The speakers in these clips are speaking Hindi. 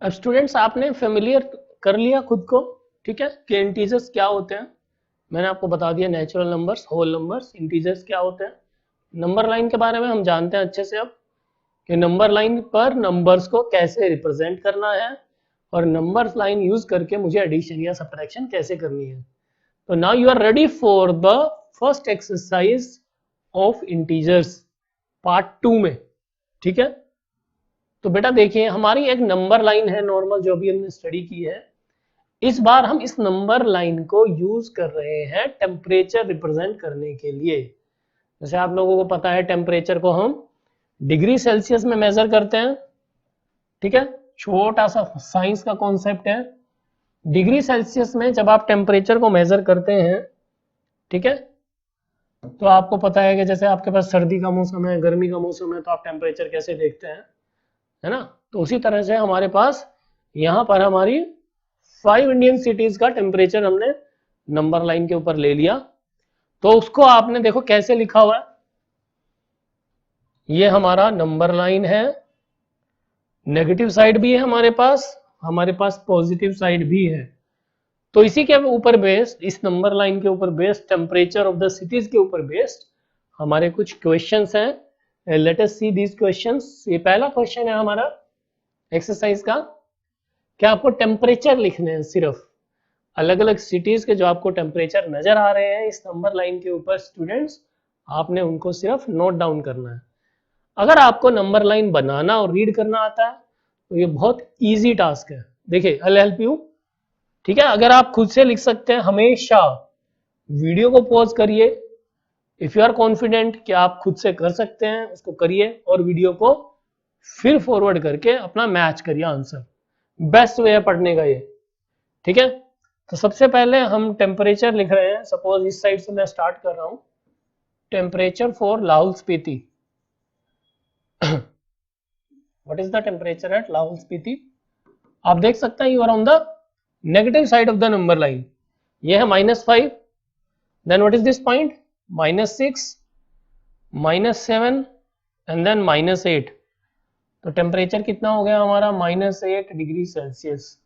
अब स्टूडेंट्स आपने फेमिलियर कर लिया खुद को, ठीक है, कि इंटीजर्स क्या होते हैं। मैंने आपको बता दिया natural numbers, whole numbers, integers क्या होते हैं। नंबर लाइन के बारे में हम जानते हैं अच्छे से अब, कि नंबर लाइन पर नंबर्स को कैसे रिप्रेजेंट करना है और नंबर लाइन यूज करके मुझे एडिशन या सब्ट्रैक्शन कैसे करनी है। तो now you are ready for the first exercise of integers part 2 में, ठीक है। तो बेटा देखिए, हमारी एक नंबर लाइन है नॉर्मल जो भी हमने स्टडी की है। इस बार हम इस नंबर लाइन को यूज कर रहे हैं टेम्परेचर रिप्रेजेंट करने के लिए। जैसे आप लोगों को पता है टेम्परेचर को हम डिग्री सेल्सियस में मेजर करते हैं, ठीक है। छोटा सा साइंस का कॉन्सेप्ट है। डिग्री सेल्सियस में जब आप टेम्परेचर को मेजर करते हैं, ठीक है, तो आपको पता है कि जैसे आपके पास सर्दी का मौसम है, गर्मी का मौसम है, तो आप टेम्परेचर कैसे देखते हैं, है ना। तो उसी तरह से हमारे पास यहाँ पर हमारी 5 इंडियन सिटीज का टेम्परेचर हमने नंबर लाइन के ऊपर ले लिया। तो उसको आपने देखो कैसे लिखा हुआ है, ये हमारा नंबर लाइन है, नेगेटिव साइड भी है हमारे पास पॉजिटिव साइड भी है। तो इसी के ऊपर बेस्ड, इस नंबर लाइन के ऊपर based, temperature of the cities के ऊपर बेस्ड हमारे कुछ क्वेश्चंस हैं। Late us see these questions. ये पहला क्वेश्चन है हमारा एक्सरसाइज का, क्या आपको टेम्परेचर लिखने हैं सिर्फ, अलग अलग सिटीज के जो आपको टेम्परेचर नजर आ रहे हैं इस नंबर लाइन के ऊपर स्टूडेंट्स, आपने उनको सिर्फ नोट डाउन करना है। अगर आपको नंबर लाइन बनाना और रीड करना आता है तो ये बहुत इजी टास्क है। देखिए आई विल हेल्प यू, ठीक है। अगर आप खुद से लिख सकते हैं, हमेशा वीडियो को पॉज करिए। इफ यू आर कॉन्फिडेंट कि आप खुद से कर सकते हैं, उसको करिए और वीडियो को फिर फॉरवर्ड करके अपना मैच करिए आंसर। बेस्ट वे है पढ़ने का ये, ठीक है। तो सबसे पहले हम टेम्परेचर लिख रहे हैं। सपोज इस साइड से मैं स्टार्ट कर रहा हूं, temperature for Lahaul Spiti. What is the temperature at Lahaul Spiti? आप देख सकते हैं you are on the negative side of the number line. ये है -5, then what is this point, -6, -7 and then -8। तो टेम्परेचर कितना हो गया हमारा, -8 degree Celsius.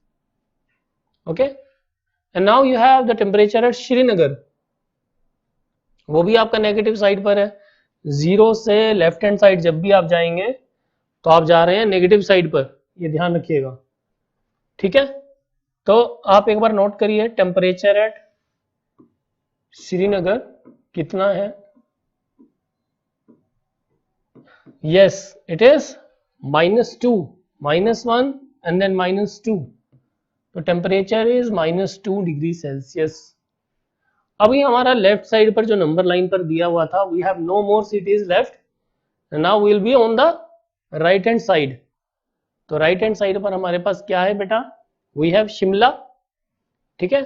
Okay, and now you have the temperature at Srinagar. वो भी आपका नेगेटिव साइड पर है। 0 से लेफ्ट हैंड साइड जब भी आप जाएंगे तो आप जा रहे हैं नेगेटिव साइड पर, ये ध्यान रखिएगा, ठीक है। तो आप एक बार नोट करिए, टेम्परेचर एट श्रीनगर कितना है। Yes it is -2, -1 and then -2। तो टेम्परेचर इज -2 डिग्री सेल्सियस। अभी हमारा लेफ्ट साइड पर जो नंबर लाइन पर दिया हुआ था, we have no more cities left, now we will be on the right hand side. तो राइट हैंड साइड पर हमारे पास क्या है बेटा, वी हैव शिमला, ठीक है।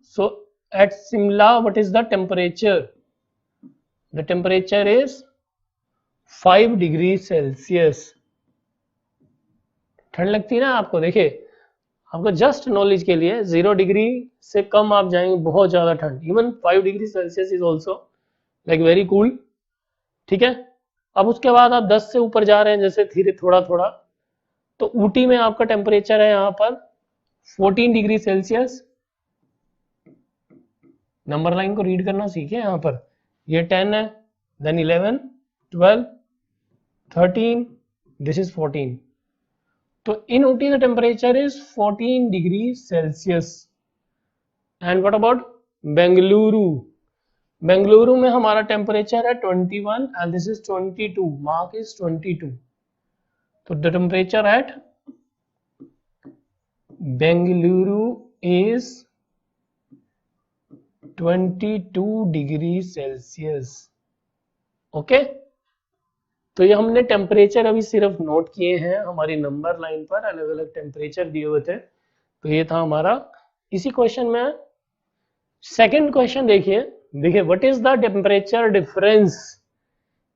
So at Shimla what is the temperature, the temperature is 5 degree Celsius. ठंड लगती है ना आपको, देखिए आपको जस्ट नॉलेज के लिए 0 डिग्री से कम आप जाएंगे बहुत ज्यादा ठंड, even 5 degree Celsius is also like very cool, ठीक है। अब उसके बाद आप 10 से ऊपर जा रहे हैं जैसे धीरे थोड़ा थोड़ा, तो ऊटी में आपका टेम्परेचर है यहाँ पर 14 डिग्री सेल्सियस। नंबर लाइन को रीड करना सीखे, यहाँ पर ये 10 है, देन 11, 12, 13, दिस इज 14। तो in Ooty the temperature is 14 degree Celsius. And what about Bengaluru? Bengaluru में हमारा टेम्परेचर है 21 and this is 22, mark is 22। तो the temperature at Bengaluru is 22 degree Celsius. Okay, तो ये हमने टेम्परेचर अभी सिर्फ नोट किए हैं, हमारी नंबर लाइन पर अलग अलग टेम्परेचर दिए हुए थे। तो ये था हमारा इसी क्वेश्चन में। सेकंड क्वेश्चन देखिए, what is the temperature difference?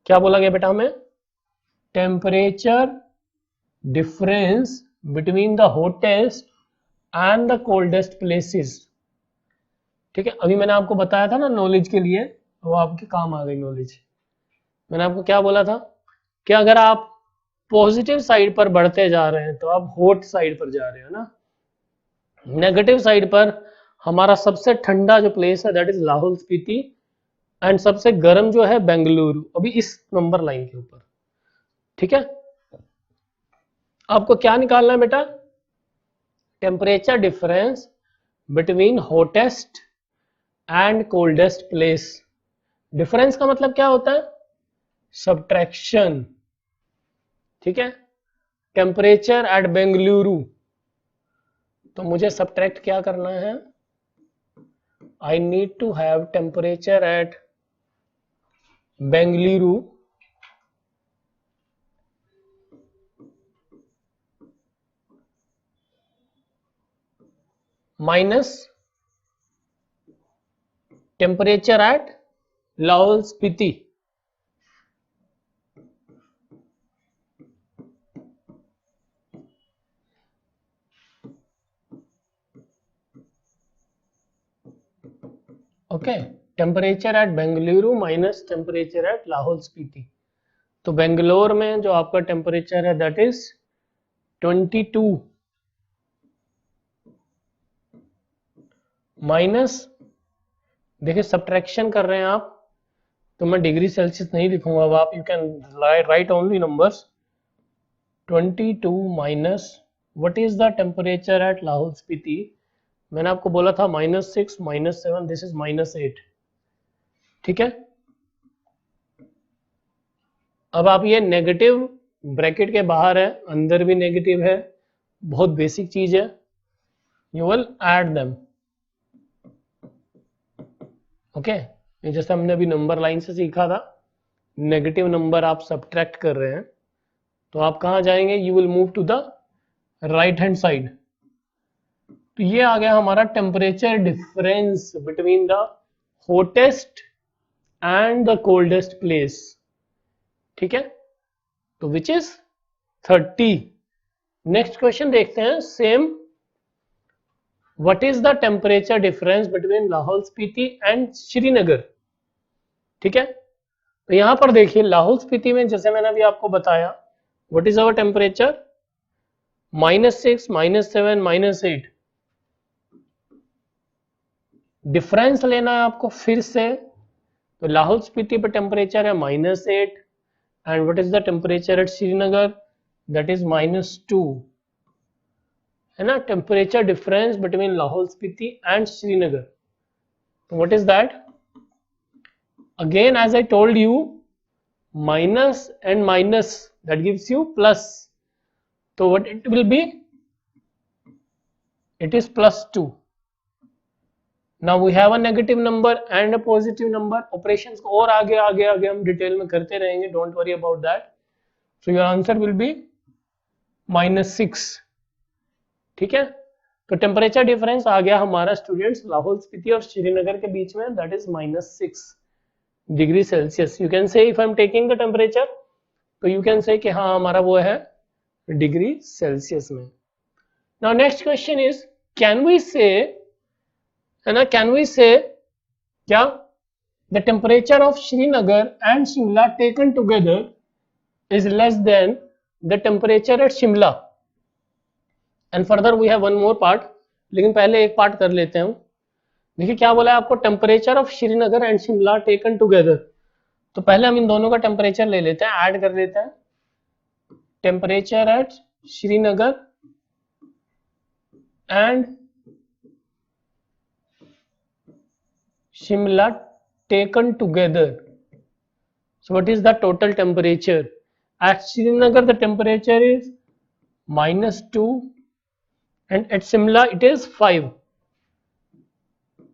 क्या बोला गया बेटा हमें, temperature difference between the hottest and the coldest places, ठीक है। अभी मैंने आपको बताया था ना नॉलेज के लिए, वो आपके काम आ गई नॉलेज। मैंने आपको क्या बोला था कि अगर आप पॉजिटिव साइड पर बढ़ते जा रहे हैं तो आप हॉट साइड पर जा रहे हो ना। नेगेटिव साइड पर हमारा सबसे ठंडा जो प्लेस है that is Lahaul Spiti and सबसे गर्म जो है बेंगलुरु, अभी इस नंबर लाइन के ऊपर। ठीक है, आपको क्या निकालना है बेटा? Temperature difference between hottest and coldest place. Difference का मतलब क्या होता है? सब्ट्रैक्शन। ठीक है, टेम्परेचर एट बेंगलुरु, तो मुझे सब्ट्रैक्ट क्या करना है? I need to have temperature at Bengaluru minus temperature at Lahaul Spiti. Okay, temperature at Bengaluru minus temperature at Lahaul Spiti. तो बेंगलोर में जो आपका टेम्परेचर है दैट इज 22 माइनस, देखिए सब्ट्रैक्शन कर रहे हैं आप तो मैं डिग्री सेल्सियस नहीं लिखूंगा, अब आप you can write only numbers. 22 minus what is the temperature at Lahaul Spiti? मैंने आपको बोला था -6 -7, दिस इज -8। ठीक है, अब आप ये नेगेटिव ब्रैकेट के बाहर है, अंदर भी नेगेटिव है, बहुत बेसिक चीज है, you will add them. Okay, जैसे हमने अभी नंबर लाइन से सीखा था, नेगेटिव नंबर आप सब्ट्रैक्ट कर रहे हैं तो आप कहां जाएंगे? You will move to the right hand side. तो ये आ गया हमारा temperature difference between the hottest and the coldest place. ठीक है, तो विच इज 30। नेक्स्ट क्वेश्चन देखते हैं same. What is the temperature difference between Lahaul Spiti and Srinagar? ठीक है, तो यहां पर देखिए लाहौल स्पीति में जैसे मैंने अभी आपको बताया what is our temperature? -6 -7 -8। Difference लेना है आपको फिर से, तो लाहौल स्पीति पर टेम्परेचर है -8 and what is the temperature at Srinagar? That is -2, है ना। Temperature difference between Lahaul Spiti and Srinagar, तो what is that? Again as I told you, minus and minus that gives you plus, तो what it will be? It is +2। Now we have a negative number and a positive number. Operations को और आगे आगे आगे हम डिटेल में करते रहेंगे, don't worry about that. So your answer will be -6. ठीक है, तो टेम्परेचर डिफरेंस आ गया हमारा स्टूडेंट्स लाहौल स्पीति और श्रीनगर के बीच में, that is -6 degree Celsius. You can say if I am taking the temperature, तो यू कैन से कि हाँ हमारा वो है डिग्री सेल्सियस में। Now next question is, can we say, है ना, कैन वी से क्या? The temperature of Srinagar and Shimla taken together is less than the temperature at Shimla. And further we have one more part, लेकिन पहले एक पार्ट कर लेते हैं। देखिए क्या बोला है आपको? Temperature of Srinagar and Shimla taken together. तो पहले हम इन दोनों का टेम्परेचर ले लेते हैं, ऐड कर लेते हैं। Temperature at Srinagar and Shimla taken together. So what is the total temperature? At Srinagar the temperature is -2 and at Shimla it is 5.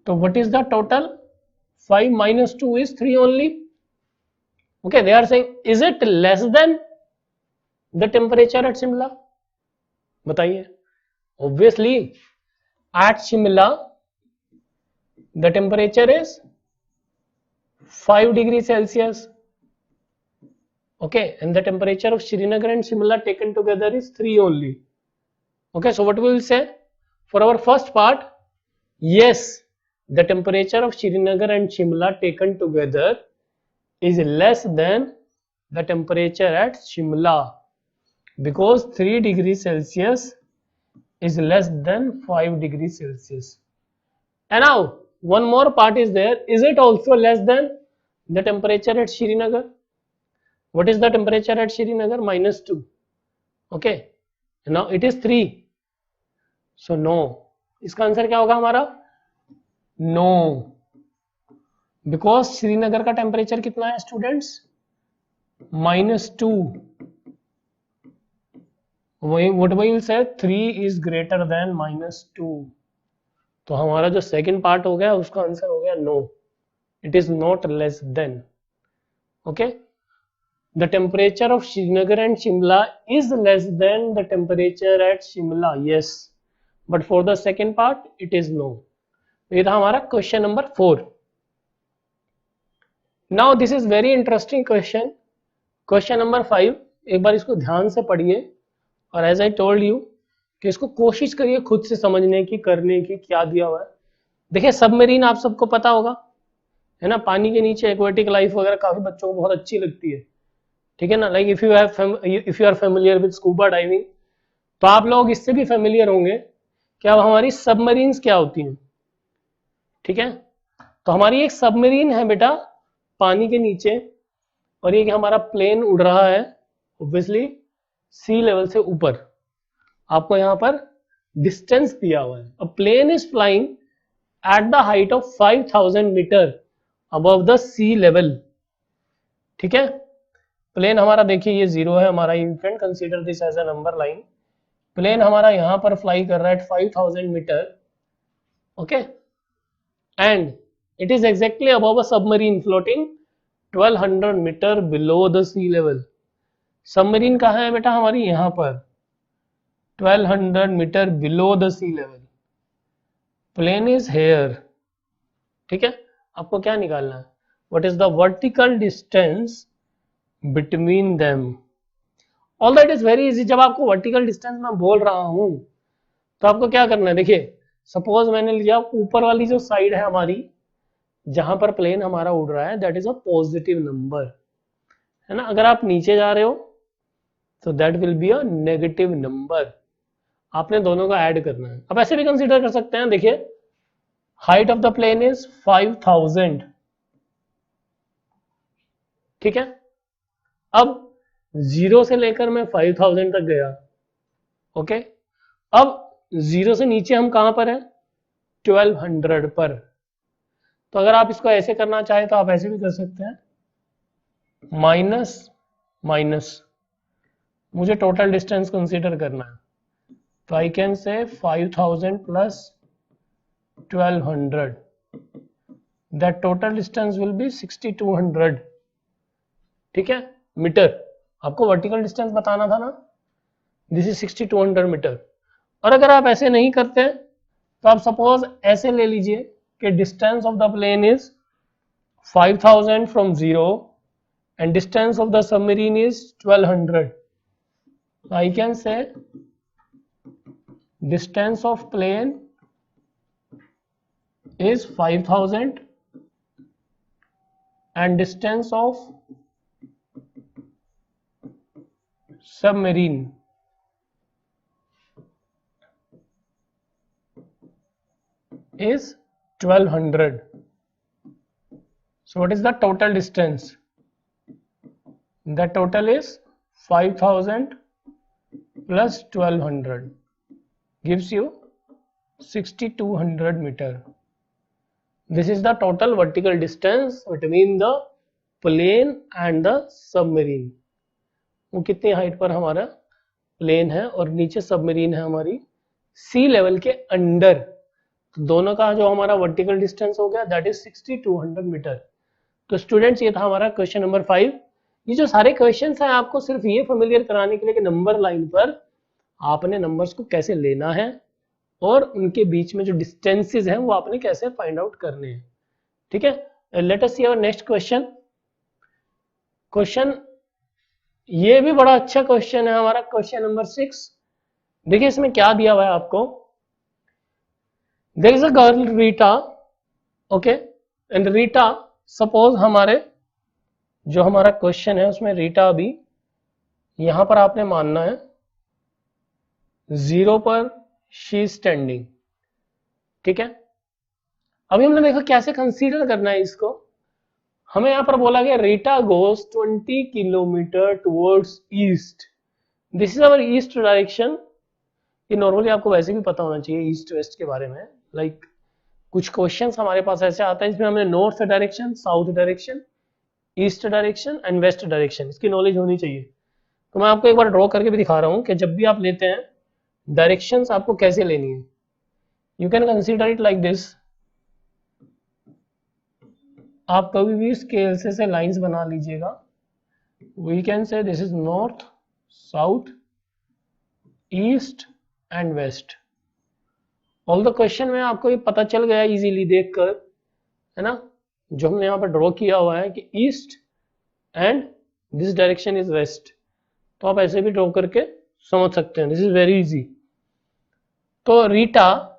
So what is the total? 5 minus 2 is 3 only. Okay, they are saying is it less than the temperature at Shimla? बताइए। Obviously at Shimla the temperature is 5 degrees Celsius. Okay, and the temperature of Srinagar and Shimla taken together is 3 only. Okay, so what we will say for our first part? Yes, the temperature of Srinagar and Shimla taken together is less than the temperature at Shimla. Because 3 degree Celsius is less than 5 degree Celsius. And now one more part is there. Is it also less than the temperature at Srinagar? What is the temperature at Srinagar? -2. Okay. Now it is 3. So no. इसका आंसर क्या होगा हमारा? No. Because श्रीनगर का टेम्परेचर कितना है students? -2. What we will say 3 is greater than -2. तो हमारा जो सेकंड पार्ट हो गया उसका आंसर हो गया no. It is not less than. Okay. The temperature of Srinagar and Shimla is less than the temperature at Shimla. Yes, but for the second part it is no. ये था हमारा question number 4. Now this is very interesting question. Question number 5. एक बार इसको ध्यान से पढ़िए और as I told you कि इसको कोशिश करिए खुद से समझने की, करने की, क्या दिया हुआ है. देखिए सबमरीन आप सबको पता होगा, है ना, पानी के नीचे एक्वेटिक लाइफ वगैरह काफी बच्चों को बहुत अच्छी लगती है. ठीक है ना. Like if you are familiar with scuba diving, तो आप लोग इससे भी फेमिलियर होंगे कि अब हमारी सबमरीन्स क्या होती हैं. ठीक है. तो हमारी एक सबमरीन है बेटा पानी के नीचे, और ये हमारा प्लेन उड़ रहा है ऑब्वियसली सी लेवल से ऊपर. आपको यहाँ पर डिस्टेंस दिया हुआ है. A plane is flying at the height of 5000 metre above the sea level. ठीक है. प्लेन हमारा देखिए ये 0 है हमारा infant, consider this as a number line. Plane हमारा यहाँ पर फ्लाई कर रहा है 5000 metre. Okay. And it is exactly above a submarine floating 1200 metre below the sea level. Submarine कहाँ है बेटा हमारी? यहाँ पर 1200 metre below the sea level. Plane is here. ठीक है. आपको क्या निकालना है? What is the vertical distance between them. All that is very easy. जब आपको वर्टिकल डिस्टेंस मैं बोल रहा हूं तो आपको क्या करना है? देखिए सपोज मैंने लिया ऊपर वाली जो साइड है हमारी जहां पर प्लेन हमारा उड़ रहा है, that is a positive number, है ना. अगर आप नीचे जा रहे हो तो that will be a negative number. आपने दोनों का ऐड करना है. अब ऐसे भी कंसीडर कर सकते हैं. देखिए height of the plane is 5000. ठीक है. अब 0 से लेकर मैं 5000 तक गया. ओके. अब 0 से नीचे हम कहां पर हैं? 1200 पर. तो अगर आप इसको ऐसे करना चाहे तो आप ऐसे भी कर सकते हैं. माइनस माइनस मुझे टोटल डिस्टेंस कंसीडर करना है, तो आई कैन से 5000 plus 1200. That total distance will be 6200. ठीक है. मीटर. आपको वर्टिकल डिस्टेंस बताना था ना. This is 6200 metre. और अगर आप ऐसे नहीं करते तो आप सपोज ऐसे ले लीजिए कि distance of the plane is 5000 from 0 and distance of the submarine is 1200. I can say distance of plane is 5000 and distance of submarine is 1200. So what is the total distance? The total is 5000 plus 1200 gives you 6200 meter. This is the total vertical distance between the plane and the submarine. वो कितनी हाइट पर हमारा प्लेन है और नीचे सबमरीन है हमारी सी लेवल के अंडर. तो दोनों का जो हमारा वर्टिकल डिस्टेंस हो गया दैट इज 6200 मीटर. तो स्टूडेंट्स ये था हमारा क्वेश्चन नंबर 5. ये जो सारे क्वेश्चंस हैं आपको सिर्फ ये फेमिलियर कराने के लिए कि नंबर लाइन पर आपने नंबर्स को कैसे लेना है और उनके बीच में जो डिस्टेंसेस हैं वो आपने कैसे फाइंड आउट करने हैं. ठीक है. Let us see our next question. Question ये भी बड़ा अच्छा क्वेश्चन है हमारा क्वेश्चन नंबर 6. देखिए इसमें क्या दिया हुआ है आपको. There is a girl Rita. Okay. And Rita, suppose हमारे जो हमारा क्वेश्चन है उसमें रीटा अभी यहां पर आपने मानना है 0 पर शी इज स्टैंडिंग। ठीक है, अभी हमने देखा कैसे कंसीडर करना है इसको। हमें यहां पर बोला गया Rita goes 20 kilometre towards east, this is our east direction. ये नॉर्मली आपको वैसे भी पता होना चाहिए ईस्ट वेस्ट के बारे में। लाइक कुछ क्वेश्चंस हमारे पास ऐसे आता है जिसमें हमें north direction, south direction, east direction and west direction, इसकी नॉलेज होनी चाहिए। तो मैं आपको एक बार ड्रॉ करके भी दिखा रहा हूँ कि जब भी आप लेते हैं डायरेक्शंस आपको कैसे लेनी है। You can consider it like this. आप कभी भी स्केल से लाइंस बना लीजिएगा। We can say this is north, south, east and west. All the question में आपको ये पता चल गया इजीली देखकर, है ना, जो हमने यहाँ पर ड्रॉ किया हुआ है कि east and this direction is west. तो आप ऐसे भी ड्रॉ करके समझ सकते हैं, दिस इज वेरी इजी। तो Rita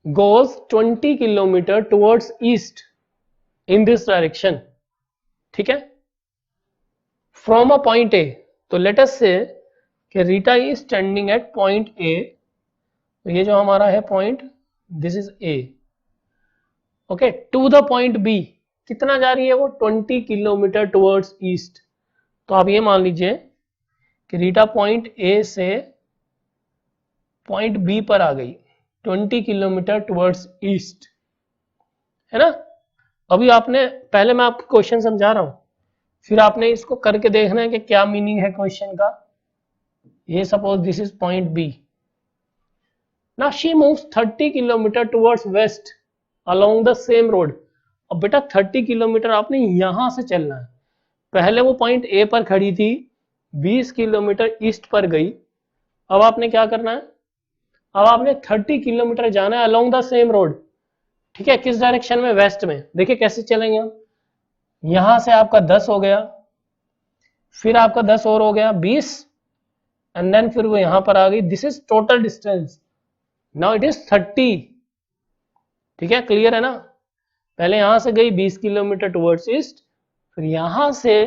goes 20 kilometre towards east in this direction. ठीक है, फ्रॉम अ पॉइंट ए। तो लेट अस से कि Rita is standing at point A. तो ये जो हमारा है point, this is A. Okay, to the point B कितना जा रही है वो, 20 किलोमीटर टुवर्ड्स ईस्ट। तो आप ये मान लीजिए कि रीटा पॉइंट ए से पॉइंट बी पर आ गई 20 किलोमीटर टुवर्ड्स ईस्ट, है ना। अभी आपने, पहले मैं आपको क्वेश्चन समझा रहा हूं, फिर आपने इसको करके देखना है कि क्या मीनिंग है क्वेश्चन का। ये suppose this is point B. Now she moves 30 kilometre towards west along the same road. अब बेटा 30 किलोमीटर आपने यहां से चलना है। पहले वो पॉइंट ए पर खड़ी थी, 20 किलोमीटर ईस्ट पर गई। अब आपने क्या करना है, अब आपने 30 किलोमीटर जाना है अलोंग द सेम रोड। ठीक है, किस डायरेक्शन में, वेस्ट में। देखिए कैसे चलेंगे हम, यहां से आपका 10 हो गया, फिर आपका 10 और हो गया 20, एंड देन फिर वो यहां पर आ गई। This is total distance, now it is 30। ठीक है, क्लियर है ना। पहले यहां से गई 20 किलोमीटर टुवर्ड्स ईस्ट, फिर यहां से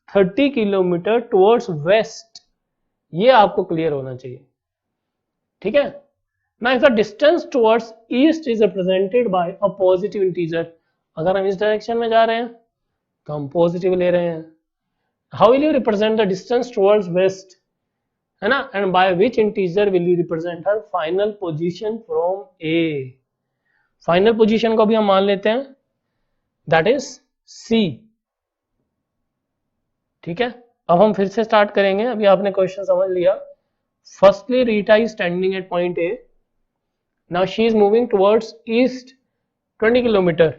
30 किलोमीटर टुवर्ड्स वेस्ट। ये आपको क्लियर होना चाहिए। ठीक है, now if the distance towards east is represented by a positive integer, अगर हम इस डायरेक्शन में जा रहे हैं तो हम पॉजिटिव ले रहे हैं। how will you represent the distance towards west, है ना, and by which integer will you represent her final position from a। Final position को भी हम मान लेते हैं, that is c। ठीक है, अब हम फिर से स्टार्ट करेंगे। अभी आपने क्वेश्चन समझ लिया। Firstly Rita is standing at point A, now she is moving towards east 20 kilometre.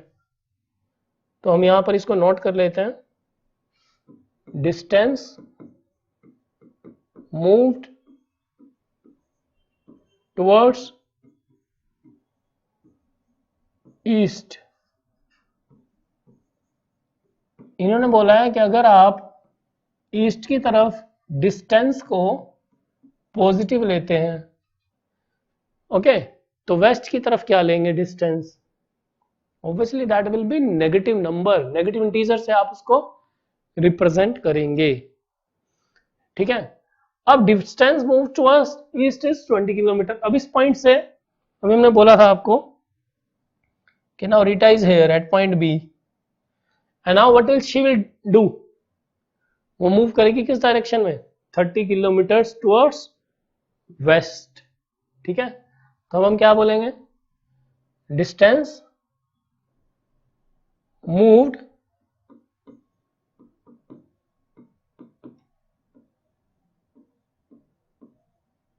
तो हम यहां पर इसको नोट कर लेते हैं, डिस्टेंस मूव्ड टुवर्ड्स ईस्ट। इन्होंने बोला है कि अगर आप ईस्ट की तरफ डिस्टेंस को पॉजिटिव लेते हैं, ओके, तो वेस्ट की तरफ क्या लेंगे distance, obviously that will B negative number, negative integer से आप उसको रिप्रेजेंट करेंगे। ठीक है, अब distance move towards east is 20 kilometre. अब इस पॉइंट से, अभी हमने बोला था आपको कि now Rita is here at point B, and now what will she will do, वो मूव करेगी किस डायरेक्शन में, 30 किलोमीटर टुवर्ड्स वेस्ट। ठीक है, तो अब हम क्या बोलेंगे, distance moved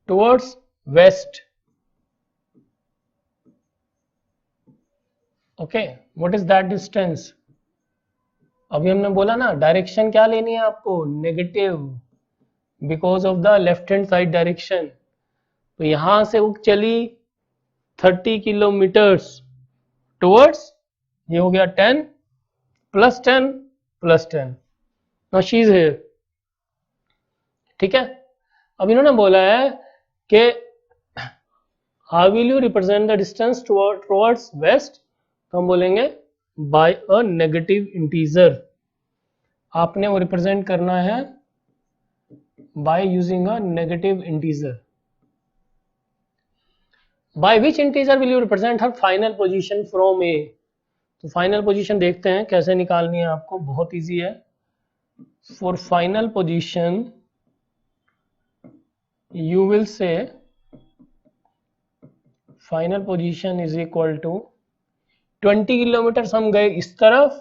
towards waste. Okay, what is that distance. अभी हमने बोला ना डायरेक्शन क्या लेनी है आपको, negative, because of the left hand side direction. तो यहां से वो चली 30 किलोमीटर्स टुवर्ड्स, ये हो गया 10 plus 10 plus 10, now she is here. ठीक है, अब इन्होंने बोला है कि how will you represent the distance towards waste, तो हम बोलेंगे बाय अ नेगेटिव इंटीजर। आपने वो रिप्रेजेंट करना है by using a negative integer. By which integer will you represent her final position from A. तो फाइनल पोजीशन देखते हैं कैसे निकालनी है आपको, बहुत इजी है। For final position you will say final position is equal to 20 kilometre हम गए इस तरफ,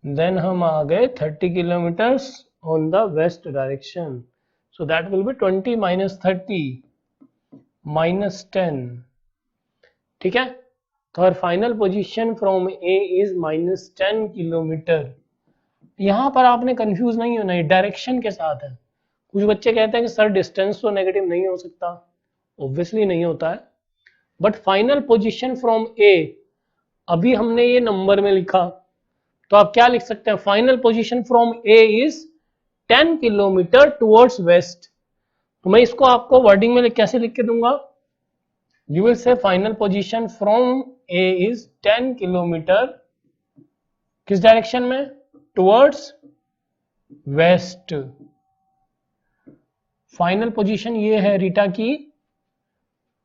देन हम आ गए 30 kilometres on the west direction, so that will be 20 minus 30 minus 10। ठीक है, तो her final position from A is minus 10 kilometre. यहां पर आपने कंफ्यूज नहीं होना है, डायरेक्शन के साथ है। कुछ बच्चे कहते हैं कि सर डिस्टेंस तो नेगेटिव नहीं हो सकता, ऑब्वियसली नहीं होता है, बट फाइनल पोजीशन फ्रॉम ए, अभी हमने ये नंबर में लिखा, तो आप क्या लिख सकते हैं, final position from A is 10 kilometre towards waste. तो मैं इसको आपको वर्डिंग में कैसे लिख के दूंगा, यू विल से final position from A is 10 kilometre किस डायरेक्शन में, टुवर्ड्स वेस्ट। फाइनल पोजीशन ये है रीटा की,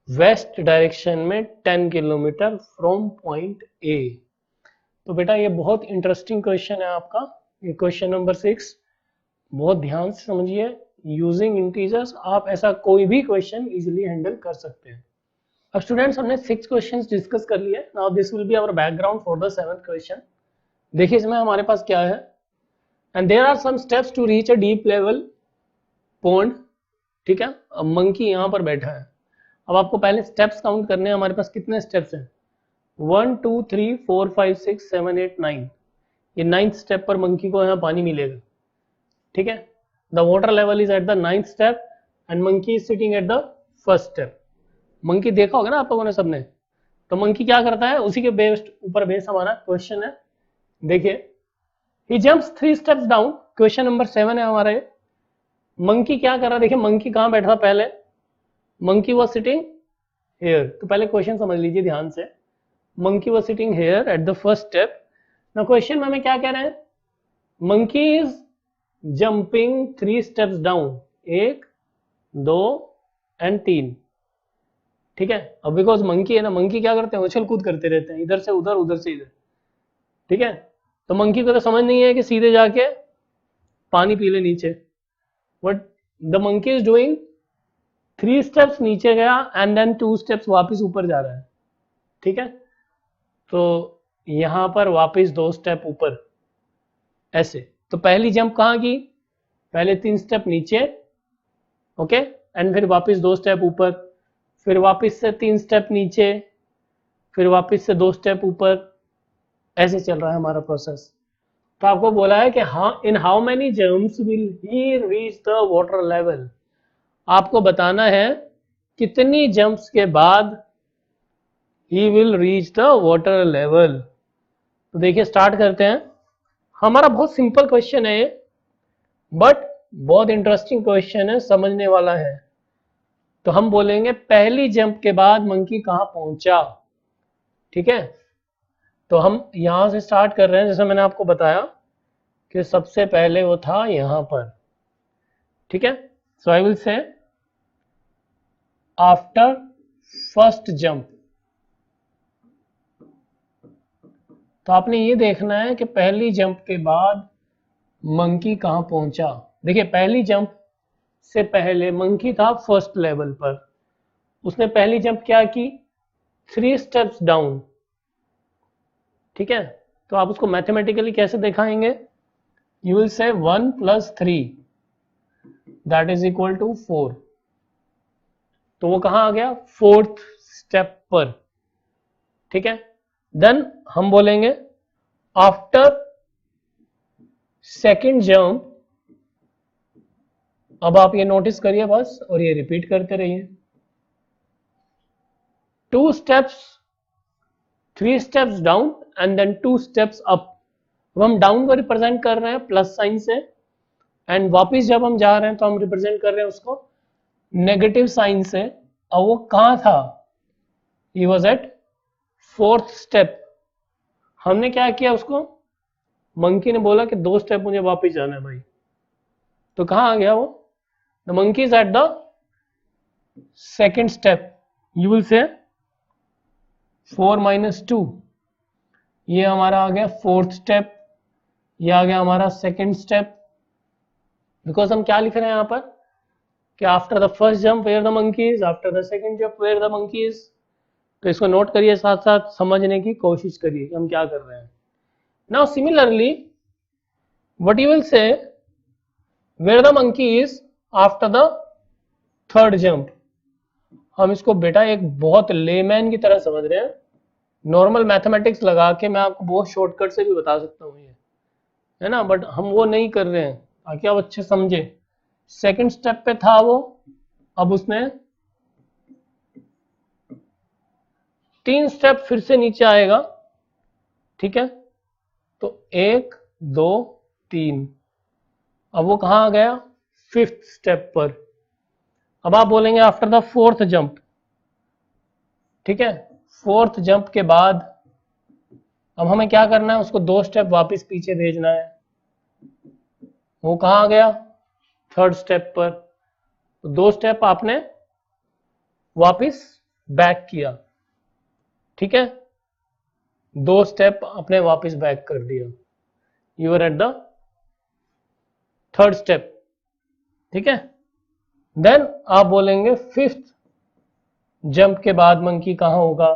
वेस्ट डायरेक्शन में 10 किलोमीटर फ्रॉम पॉइंट ए। तो बेटा ये बहुत इंटरेस्टिंग क्वेश्चन है आपका, ये क्वेश्चन नंबर 6, बहुत ध्यान से समझिए। यूजिंग इंटीजर्स आप ऐसा कोई भी क्वेश्चन इजीली हैंडल कर सकते हैं। अब स्टूडेंट्स हमने 6 क्वेश्चंस डिस्कस कर लिए, now this will be our background for the 7th question. देखिए इसमें हमारे पास क्या है, and there are some steps to reach a deep level pond. ठीक है, अब मंकी यहाँ पर बैठा है, अब आपको पहले स्टेप्स काउंट करने हैं। हमारे पास कितने स्टेप्स हैं, 1 2 3 4 5 6 7 8 9, ये 9th स्टेप पर मंकी को यहाँ पानी मिलेगा। ठीक है, the water level is at the 9th step and monkey is sitting at the 1st step. Monkey देखा होगा ना आप लोगों ने सबने, तो मंकी क्या करता है, उसी के बेस्ड ऊपर बेस हमारा क्वेश्चन है। देखिए he jumps 3 steps down, question number 7 है हमारा ये। मंकी क्या कर रहा है, देखिए मंकी कहाँ बैठा था पहले, मंकी वॉज सिटिंग हेयर। तो पहले क्वेश्चन समझ लीजिए ध्यान से, monkey was sitting here at the 1st step. ना क्वेश्चन में हमें क्या कह रहे हैं, monkey is jumping 3 steps down, 1 2 and 3। ठीक है, अब बिकॉज मंकी है ना, मंकी क्या करते हैं, उछल कूद करते रहते हैं, इधर से उधर उधर से इधर। ठीक है, तो मंकी को तो समझ नहीं है कि सीधे जाके पानी पी ले नीचे, but the monkey is doing 3 steps नीचे गया एंड देन 2 स्टेप्स वापस ऊपर जा रहा है। ठीक है, तो यहां पर वापस 2 स्टेप ऊपर ऐसे। तो पहली जंप कहाँ की, पहले 3 स्टेप नीचे, ओके, एंड फिर वापस 2 स्टेप ऊपर, फिर वापस से 3 स्टेप नीचे, फिर वापस से 2 स्टेप ऊपर, ऐसे चल रहा है हमारा प्रोसेस। तो आपको बोला है कि हाँ, इन how many jumps will he reach the water level, आपको बताना है कितनी जंप्स के बाद he will reach the water level. तो देखिए स्टार्ट करते हैं, हमारा बहुत सिंपल क्वेश्चन है ये, बट बहुत इंटरेस्टिंग क्वेश्चन है, समझने वाला है। तो हम बोलेंगे पहली जंप के बाद मंकी कहां पहुंचा। ठीक है, तो हम यहां से स्टार्ट कर रहे हैं, जैसे मैंने आपको बताया कि सबसे पहले वो था यहां पर। ठीक है, so I will say after first jump, तो आपने ये देखना है कि पहली जंप के बाद मंकी कहां पहुंचा। देखिए पहली जंप से पहले मंकी था 1st लेवल पर, उसने पहली जंप क्या की, 3 स्टेप्स डाउन। ठीक है, तो आप उसको मैथमेटिकली कैसे दिखाएंगे, यू विल से 1 + 3 दैट इज इक्वल टू 4। तो वो कहां आ गया, 4th स्टेप पर। ठीक है, देन हम बोलेंगे आफ्टर सेकंड जंप, अब आप ये नोटिस करिए बस और ये रिपीट करते रहिए, 2 steps 3 steps down and then 2 steps up. अब हम डाउन को रिप्रेजेंट कर रहे हैं प्लस साइन से, एंड वापिस जब हम जा रहे हैं तो हम रिप्रेजेंट कर रहे हैं उसको नेगेटिव साइन से। अब वो कहां था, he was at 4th step. हमने क्या किया, उसको मंकी ने बोला कि 2 स्टेप मुझे वापस जाना है भाई, तो कहां आ गया वो, the monkey is at the second step, you will से 4 - 2, ये हमारा आ गया फोर्थ स्टेप, ये आ गया हमारा सेकेंड स्टेप। बिकॉज हम क्या लिख रहे हैं यहाँ पर कि after the first jump where the monkey is, after the second jump where the monkey is. तो इसको नोट करिए, साथ साथ समझने की कोशिश करिए कि हम क्या कर रहे हैं। Now similarly what you will say where the monkey is after the third jump. हम इसको बेटा एक बहुत लेमैन की तरह समझ रहे हैं, नॉर्मल मैथमेटिक्स लगा के मैं आपको बहुत शॉर्टकट से भी बता सकता हूँ ये, है ना, बट हम वो नहीं कर रहे हैं ताकि आप अच्छे समझे। सेकंड स्टेप पे था वो, अब उसने 3 स्टेप फिर से नीचे आएगा, ठीक है। तो 1 2 3, अब वो कहाँ आ गया, फिफ्थ स्टेप पर। अब आप बोलेंगे आफ्टर द फोर्थ जंप, ठीक है। फोर्थ जंप के बाद अब हमें क्या करना है, उसको 2 स्टेप वापस पीछे भेजना है। वो कहाँ आ गया, थर्ड स्टेप पर। तो 2 स्टेप आपने वापस बैक किया, ठीक है। 2 स्टेप आपने वापस बैक कर दिया, you are at the third step, ठीक है। देन आप बोलेंगे फिफ्थ जंप के बाद मंकी कहाँ होगा।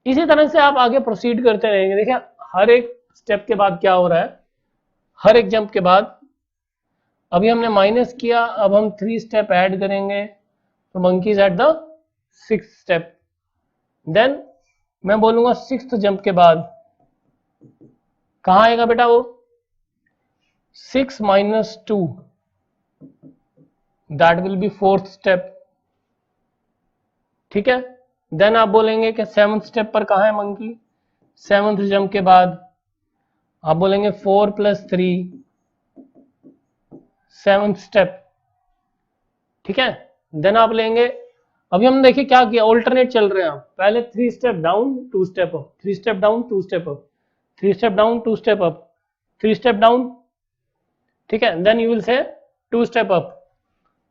इसी तरह से आप आगे प्रोसीड करते रहेंगे। देखिए हर एक स्टेप के बाद क्या हो रहा है, हर एक जंप के बाद, अभी हमने माइनस किया, अब हम 3 स्टेप ऐड करेंगे, तो monkey is at the 6th step. Then मैं बोलूंगा 6th जंप के बाद कहाँ आएगा बेटा वो, 6 - 2, that will B 4th step, ठीक है। देन आप बोलेंगे कि 7th स्टेप पर कहाँ है मंकी, 7th जंप के बाद आप बोलेंगे 4 + 3, 7th स्टेप, ठीक है। देन आप लेंगे, अभी हम देखिए क्या किया, ऑल्टरनेट चल रहे हैं आप, पहले 3 step down 2 step up, 3 step down 2 step up, 3 step down 2 step up, 3 step down, ठीक है। देन यू विल से 2 स्टेप अप।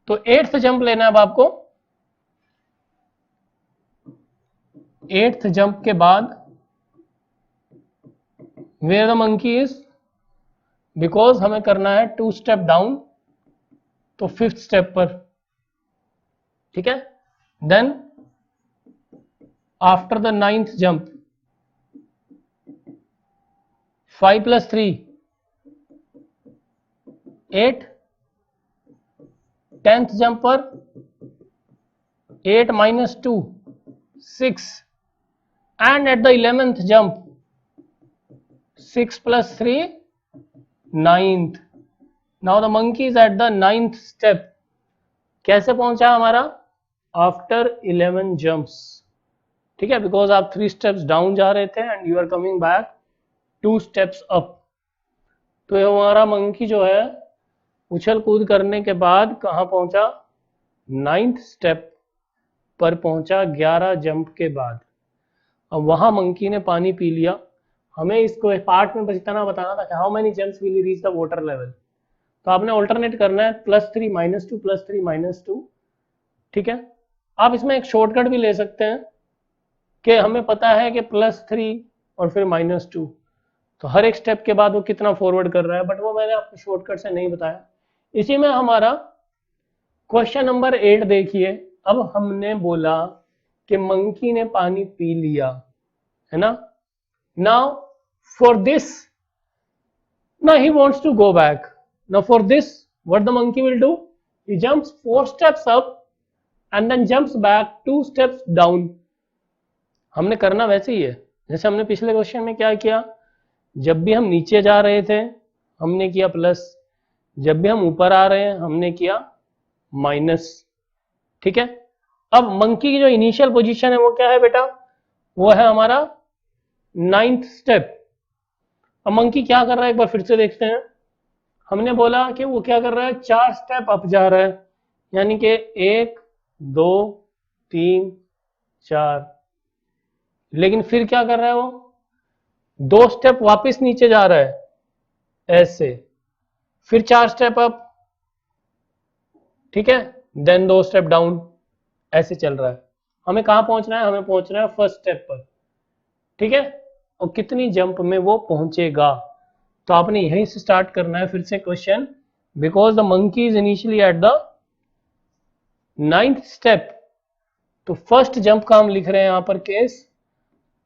तो 8th जंप लेना है अब आपको, 8th जंप के बाद where the monkey is, because हमें करना है 2 स्टेप डाउन, तो 5th स्टेप पर, ठीक है। Then after the 9th jump 5 + 3 8, 10th jump पर 8 - 2 6, and at the 11th jump 6 + 3 9th। now the monkey is at the 9th step। कैसे पहुंचा हमारा, आफ्टर 11 जंप्स, ठीक है, बिकॉज आप 3 स्टेप्स डाउन जा रहे थे and you are coming back 2 steps up. तो ये हमारा मंकी जो है उछल कूद करने के बाद कहाँ पहुंचा, 9th स्टेप पर पहुंचा 11 जंप के बाद। अब वहां मंकी ने पानी पी लिया। हमें इसको पार्ट में बस इतना बताना था कि how many jumps will reach the water level. तो आपने ऑल्टरनेट करना है, +3 - 2 +3 - 2, ठीक है। आप इसमें एक शॉर्टकट भी ले सकते हैं कि हमें पता है कि +3 और फिर -2, तो हर एक स्टेप के बाद वो कितना फॉरवर्ड कर रहा है, बट वो मैंने आपको शॉर्टकट से नहीं बताया। इसी में हमारा क्वेश्चन नंबर 8 देखिए। अब हमने बोला कि मंकी ने पानी पी लिया, है ना। Now for this, now he wants to go back। now for this what the monkey will do, he jumps 4 steps up and then jumps back 2 steps down। हमने करना वैसे ही है जैसे हमने पिछले क्वेश्चन में क्या किया, जब भी हम नीचे जा रहे थे हमने किया प्लस, जब भी हम ऊपर आ रहे हैं हमने किया माइनस, ठीक है। अब मंकी की जो इनिशियल पोजीशन है वो क्या है बेटा, वो है हमारा 9th स्टेप। अब मंकी क्या कर रहा है एक बार फिर से देखते हैं। हमने बोला कि वो क्या कर रहा है, 4 स्टेप अप जा रहा है, यानी कि 1 2 3 4, लेकिन फिर क्या कर रहा है वो 2 स्टेप वापस नीचे जा रहा है ऐसे, फिर 4 स्टेप अप, ठीक है, देन 2 स्टेप डाउन, ऐसे चल रहा है। हमें कहाँ पहुंचना है? हमें पहुंचना है फर्स्ट स्टेप पर, ठीक है। और कितनी जंप में वो पहुंचेगा, तो आपने यहीं से स्टार्ट करना है फिर से question, because the monkey is initially at the 9th step. तो फर्स्ट जंप का हम लिख रहे हैं यहां पर case,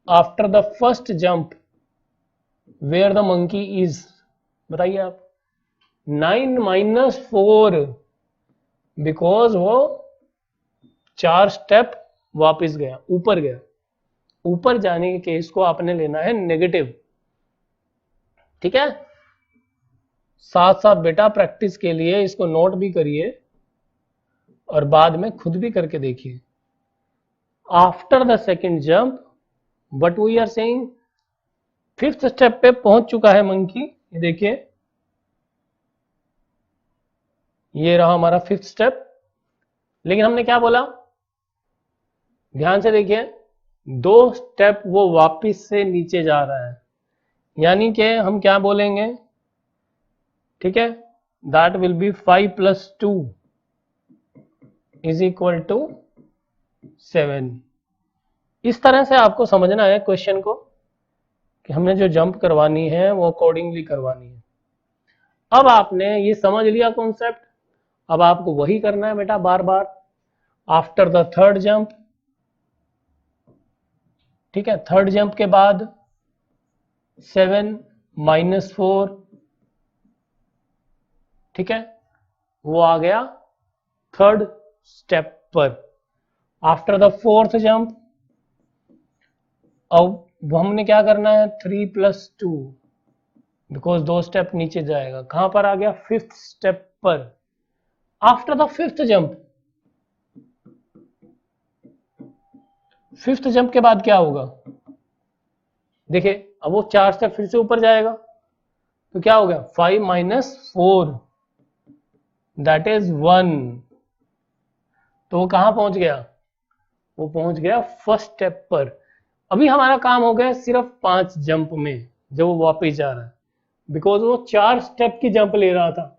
after the first jump where the monkey is, बताइए आप। 9 - 4, बिकॉज वो 4 स्टेप वापस गया, ऊपर गया। ऊपर जाने के केस को आपने लेना है नेगेटिव, ठीक है। साथ साथ बेटा प्रैक्टिस के लिए इसको नोट भी करिए और बाद में खुद भी करके देखिए। After the second jump what we are saying, 5th step पे पहुंच चुका है मंकी, ये देखिए, ये रहा हमारा 5th स्टेप। लेकिन हमने क्या बोला, ध्यान से देखिए, 2 स्टेप वो वापिस से नीचे जा रहा है, यानी कि हम क्या बोलेंगे, ठीक है, दैट विल बी 5 + 2 = 7। इस तरह से आपको समझना है क्वेश्चन को कि हमने जो जंप करवानी है वो अकॉर्डिंगली करवानी है। अब आपने ये समझ लिया कॉन्सेप्ट, अब आपको वही करना है बेटा बार बार। आफ्टर द थर्ड जंप, ठीक है, थर्ड जंप के बाद 7 - 4, ठीक है, वो आ गया थर्ड स्टेप पर। आफ्टर द फोर्थ जंप, अब हमने क्या करना है, 3 + 2, बिकॉज 2 स्टेप नीचे जाएगा, कहां पर आ गया, 5th स्टेप पर। After the 5th jump, 5th jump के बाद क्या होगा, देखिए, अब वो 4 स्टेप फिर से ऊपर जाएगा, तो क्या हो गया, 5 - 4 दैट इज 1। तो वो कहां पहुंच गया, वो पहुंच गया फर्स्ट स्टेप पर। अभी हमारा काम हो गया सिर्फ 5 जंप में, जब वो वापस जा रहा है, बिकॉज वो 4 स्टेप की जंप ले रहा था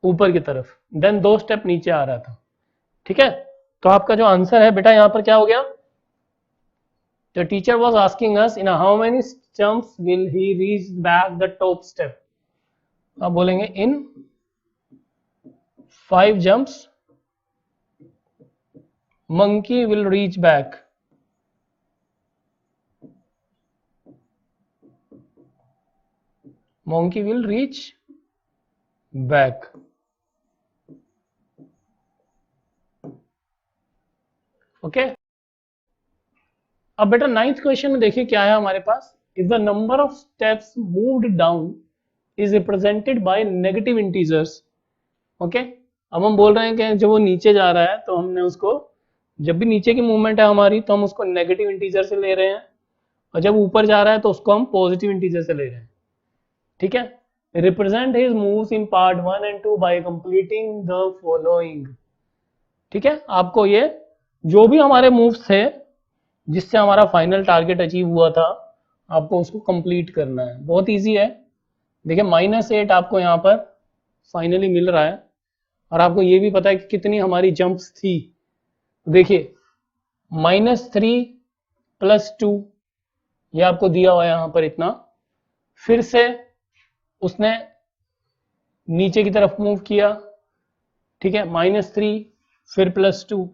ऊपर की तरफ, देन 2 स्टेप नीचे आ रहा था, ठीक है। तो आपका जो आंसर है बेटा यहां पर क्या हो गया, the teacher was asking us in how many jumps will he reach back the top step. आप बोलेंगे in 5 jumps monkey will reach back, monkey will reach back, okay. अब बेटा 9th क्वेश्चन में देखिए क्या है हमारे पास, if the number of steps moved down is represented by negative integers, okay. अब हम बोल रहे हैं कि जब वो नीचे जा रहा है तो हमने उसको, जब भी नीचे की मूवमेंट है हमारी तो हम उसको नेगेटिव इंटीजर से ले रहे हैं, और जब ऊपर जा रहा है तो उसको हम पॉजिटिव इंटीजर से ले रहे हैं, ठीक है। Represent his moves in part 1 and 2 bye completing the following, ठीक है। आपको ये जो भी हमारे मूव्स थे जिससे हमारा फाइनल टारगेट अचीव हुआ था, आपको उसको कंप्लीट करना है। बहुत इजी है, देखिए -8 आपको यहाँ पर फाइनली मिल रहा है, और आपको ये भी पता है कि कितनी हमारी जंप्स थी। देखिए -3 + 2 ये आपको दिया हुआ है यहाँ पर इतना, फिर से उसने नीचे की तरफ मूव किया, ठीक है, -3 फिर +2।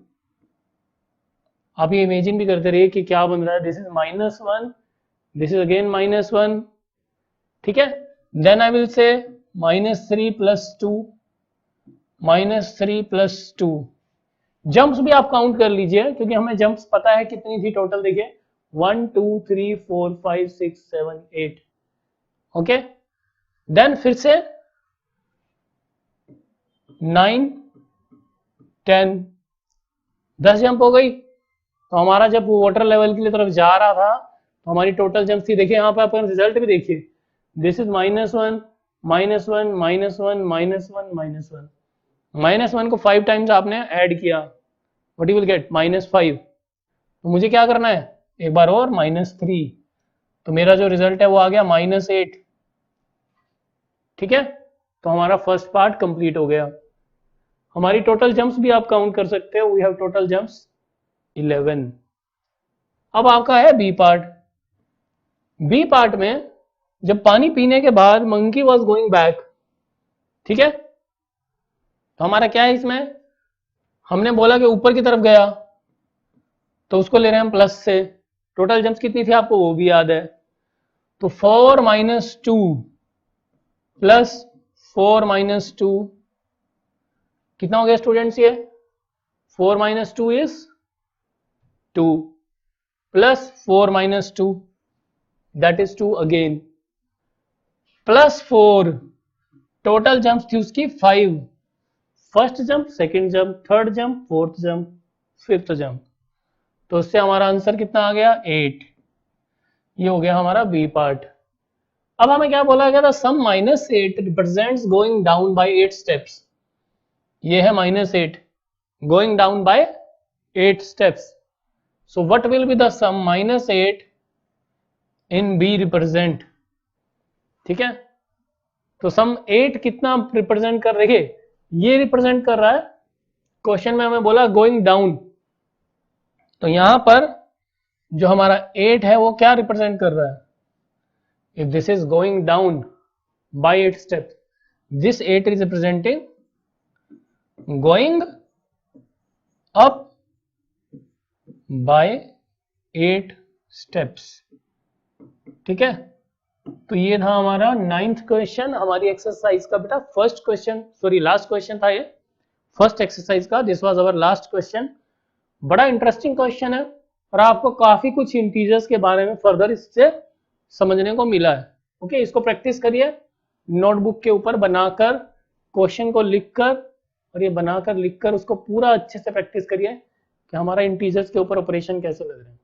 आप ये इमेजिन भी करते रहिए कि क्या बन रहा है, this is -1, this is again -1, ठीक है। देन आई विल से -3 + 2, -3 + 2। जंप्स भी आप काउंट कर लीजिए क्योंकि हमें जंप्स पता है कितनी थी टोटल, देखिए 1 2 3 4 5 6 7 8, ओके। देन फिर से 9 10 10 जंप हो गई। तो हमारा जब वाटर लेवल के लिए तरफ जा रहा था तो हमारी टोटल जंप थी, देखिए यहाँ पे आप रिजल्ट भी देखिए, दिस इज -1 -1 -1 -1 -1 को 5 टाइम्स आपने ऐड किया, व्हाट यू विल गेट, -5। तो मुझे क्या करना है, एक बार और -3, तो मेरा जो रिजल्ट है वो आ गया -8, ठीक है। तो हमारा फर्स्ट पार्ट कंप्लीट हो गया। हमारी टोटल जंप्स भी आप काउंट कर सकते हो, वी हैव टोटल जंप्स 11। अब आपका है बी पार्ट। बी पार्ट में जब पानी पीने के बाद मंकी वॉज गोइंग बैक, ठीक है, तो हमारा क्या है इसमें, हमने बोला कि ऊपर की तरफ गया तो उसको ले रहे हैं हम प्लस से। टोटल जंप्स कितनी थी आपको वो भी याद है, तो 4 - 2 प्लस 4 - 2 कितना हो गया स्टूडेंट्स, ये 4 - 2 is 2 plus 4 - 2 that is 2 again plus 4, total jumps थी उसकी 5, first jump, second jump, third jump, fourth jump, fifth jump, तो उससे हमारा आंसर कितना आ गया 8। ये हो गया हमारा बी पार्ट। अब हमें क्या बोला गया था, sum -8 represents going down by 8 steps. ये है -8 going down by 8 steps, so what will be the sum -8 in B represent, ठीक है। तो सम 8 कितना रिप्रेजेंट कर रही है, ये रिप्रेजेंट कर रहा है, क्वेश्चन में हमें बोला गोइंग डाउन, तो यहां पर जो हमारा 8 है वो क्या रिप्रेजेंट कर रहा है, if this is going down by 8 steps, this 8 is representing going up by 8 steps, ठीक है। तो ये था हमारा 9th क्वेश्चन हमारी एक्सरसाइज का बेटा, first question, sorry last question था ये फर्स्ट एक्सरसाइज का, this was our last question. बड़ा इंटरेस्टिंग क्वेश्चन है और आपको काफी कुछ इंटीजर्स के बारे में फर्दर इससे समझने को मिला है। ओके, इसको प्रैक्टिस करिए नोटबुक के ऊपर बनाकर, क्वेश्चन को लिखकर, और ये बनाकर लिखकर उसको पूरा अच्छे से प्रैक्टिस करिए कि हमारा इंटीजर्स के ऊपर ऑपरेशन कैसे लग रहे हैं।